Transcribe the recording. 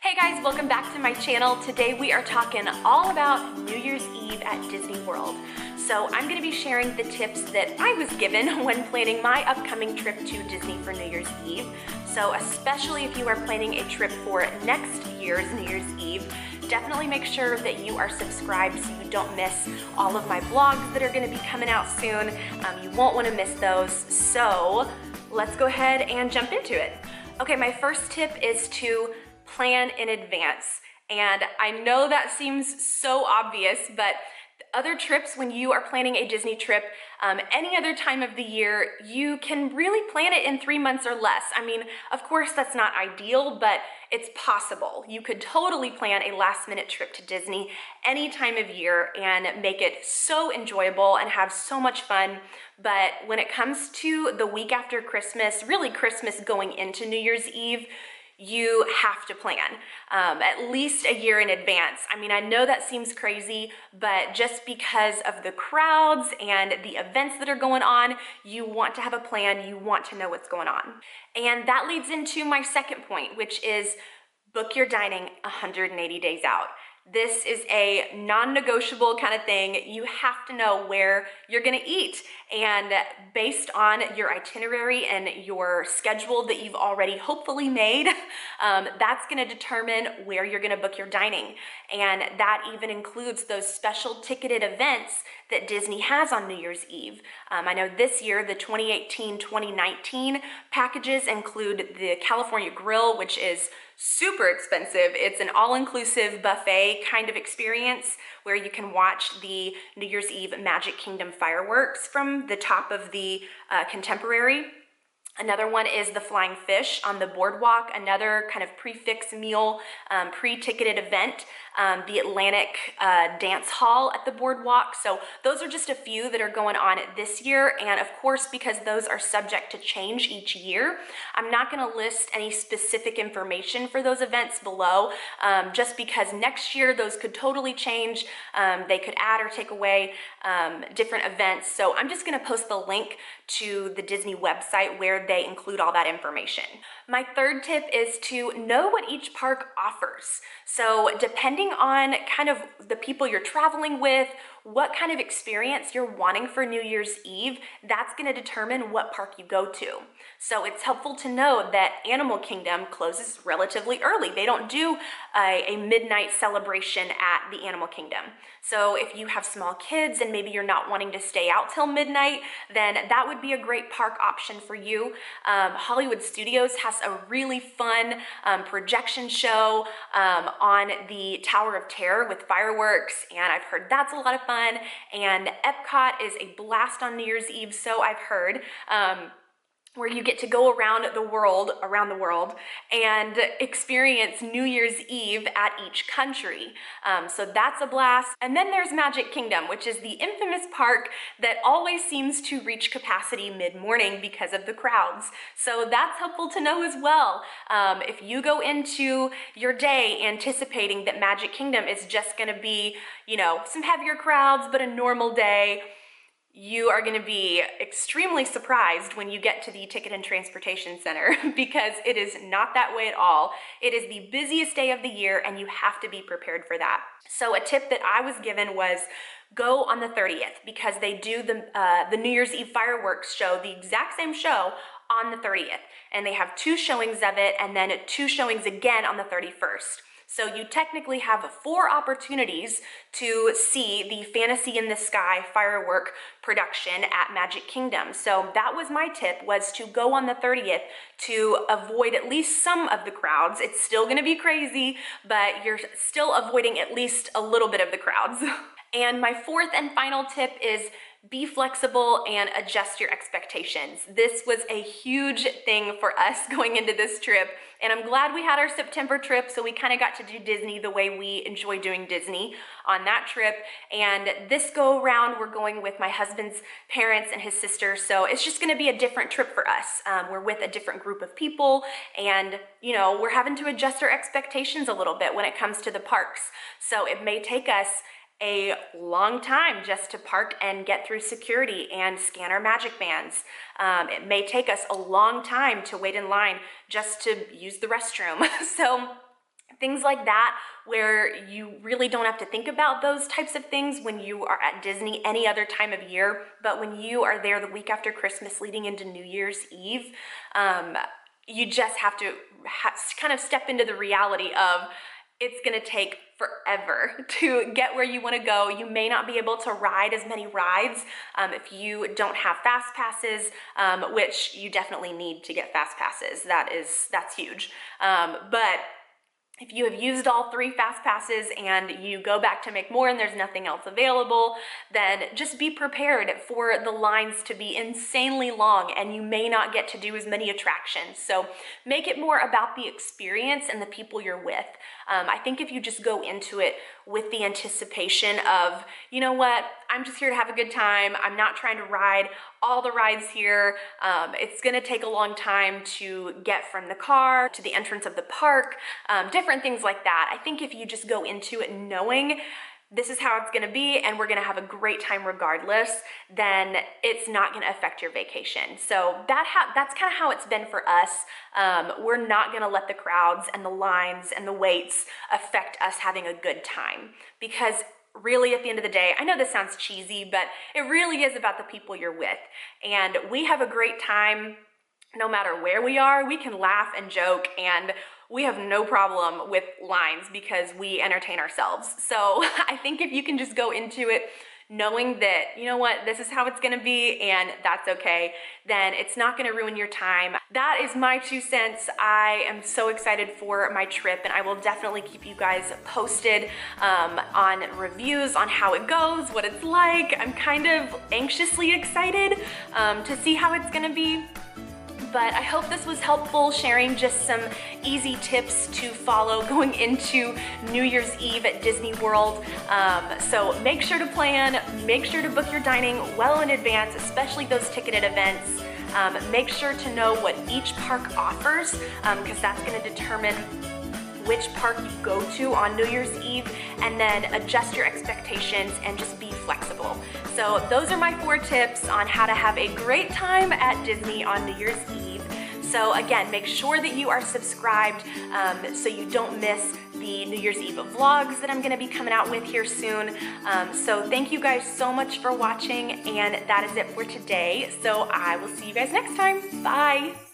Hey guys, welcome back to my channel. Today we are talking all about New Year's Eve at Disney World. So I'm going to be sharing the tips that I was given when planning my upcoming trip to Disney for New Year's Eve. So especially if you are planning a trip for next year's New Year's Eve, definitely make sure that you are subscribed so you don't miss all of my vlogs that are going to be coming out soon. You won't want to miss those. So let's go ahead and jump into it. Okay, my first tip is to plan in advance. And I know that seems so obvious, but other trips, when you are planning a Disney trip, any other time of the year, you can really plan it in 3 months or less. I mean, of course, that's not ideal, but it's possible. You could totally plan a last-minute trip to Disney any time of year and make it so enjoyable and have so much fun. But when it comes to the week after Christmas, really Christmas going into New Year's Eve, you have to plan at least a year in advance. I mean, I know that seems crazy, but just because of the crowds and the events that are going on, you want to have a plan, you want to know what's going on. And that leads into my second point, which is book your dining 180 days out. This is a non-negotiable kind of thing. You have to know where you're gonna eat. And based on your itinerary and your schedule that you've already hopefully made, that's gonna determine where you're gonna book your dining. And that even includes those special ticketed events that Disney has on New Year's Eve. I know this year, the 2018-2019 packages include the California Grill, which is super expensive. It's an all-inclusive buffet kind of experience where you can watch the New Year's Eve Magic Kingdom fireworks from the top of the Contemporary. Another one is the Flying Fish on the boardwalk, another kind of prefix meal, pre-ticketed event, the Atlantic Dance Hall at the boardwalk. So those are just a few that are going on this year. And of course, because those are subject to change each year, I'm not gonna list any specific information for those events below, just because next year those could totally change. They could add or take away different events. So I'm just gonna post the link to the Disney website where they include all that information. My third tip is to know what each park offers. So depending on kind of the people you're traveling with, what kind of experience you're wanting for New Year's Eve, that's gonna determine what park you go to. So it's helpful to know that Animal Kingdom closes relatively early. They don't do a midnight celebration at the Animal Kingdom. So if you have small kids and maybe you're not wanting to stay out till midnight, then that would be a great park option for you. Hollywood Studios has a really fun projection show on the Tower of Terror with fireworks, and I've heard that's a lot of fun. And Epcot is a blast on New Year's Eve, so I've heard. Where you get to go around the world, and experience New Year's Eve at each country. So that's a blast. And then there's Magic Kingdom, which is the infamous park that always seems to reach capacity mid-morning because of the crowds. So that's helpful to know as well. If you go into your day anticipating that Magic Kingdom is just gonna be, you know, some heavier crowds, but a normal day, you are gonna be extremely surprised when you get to the Ticket and Transportation Center because it is not that way at all. It is the busiest day of the year and you have to be prepared for that. So a tip that I was given was go on the 30th because they do the New Year's Eve fireworks show, the exact same show on the 30th. And they have 2 showings of it and then 2 showings again on the 31st. So you technically have 4 opportunities to see the Fantasy in the Sky firework production at Magic Kingdom. So that was my tip, was to go on the 30th to avoid at least some of the crowds. It's still gonna be crazy, but you're still avoiding at least a little bit of the crowds. And my fourth and final tip is be flexible and adjust your expectations. This was a huge thing for us going into this trip, and I'm glad we had our September trip, so we kind of got to do Disney the way we enjoy doing Disney on that trip. And this go around, we're going with my husband's parents and his sister, so it's just gonna be a different trip for us. We're with a different group of people, and you know, we're having to adjust our expectations a little bit when it comes to the parks. So it may take us a long time just to park and get through security and scan our magic bands. It may take us a long time to wait in line just to use the restroom. So Things like that, where you really don't have to think about those types of things when you are at Disney any other time of year. But when you are there the week after Christmas leading into New Year's Eve, you just have to kind of step into the reality of it's gonna take forever to get where you wanna go. You may not be able to ride as many rides if you don't have fast passes, which you definitely need to get fast passes. That's huge. But if you have used all 3 fast passes and you go back to make more and there's nothing else available, then just be prepared for the lines to be insanely long and you may not get to do as many attractions. So make it more about the experience and the people you're with. I think if you just go into it with the anticipation of, you know what, I'm just here to have a good time. I'm not trying to ride all the rides here. It's gonna take a long time to get from the car to the entrance of the park, different things like that. I think if you just go into it knowing this is how it's gonna be and we're gonna have a great time regardless, then it's not gonna affect your vacation. So that's kind of how it's been for us. We're not gonna let the crowds and the lines and the waits affect us having a good time, because really at the end of the day, I know this sounds cheesy, but it really is about the people you're with. And we have a great time no matter where we are. We can laugh and joke, and we have no problem with lines because we entertain ourselves. So I think if you can just go into it knowing that, you know what, this is how it's gonna be and that's okay, then it's not gonna ruin your time. That is my 2 cents. I am so excited for my trip, and I will definitely keep you guys posted on reviews on how it goes, what it's like. I'm kind of anxiously excited to see how it's gonna be. But I hope this was helpful, sharing just some easy tips to follow going into New Year's Eve at Disney World. So make sure to plan, make sure to book your dining well in advance, especially those ticketed events. Make sure to know what each park offers, because that's going to determine which park you go to on New Year's Eve, and then adjust your expectations and just be flexible. So those are my 4 tips on how to have a great time at Disney on New Year's Eve. So again, make sure that you are subscribed so you don't miss the New Year's Eve vlogs that I'm gonna be coming out with here soon. So thank you guys so much for watching, and that is it for today. So I will see you guys next time. Bye.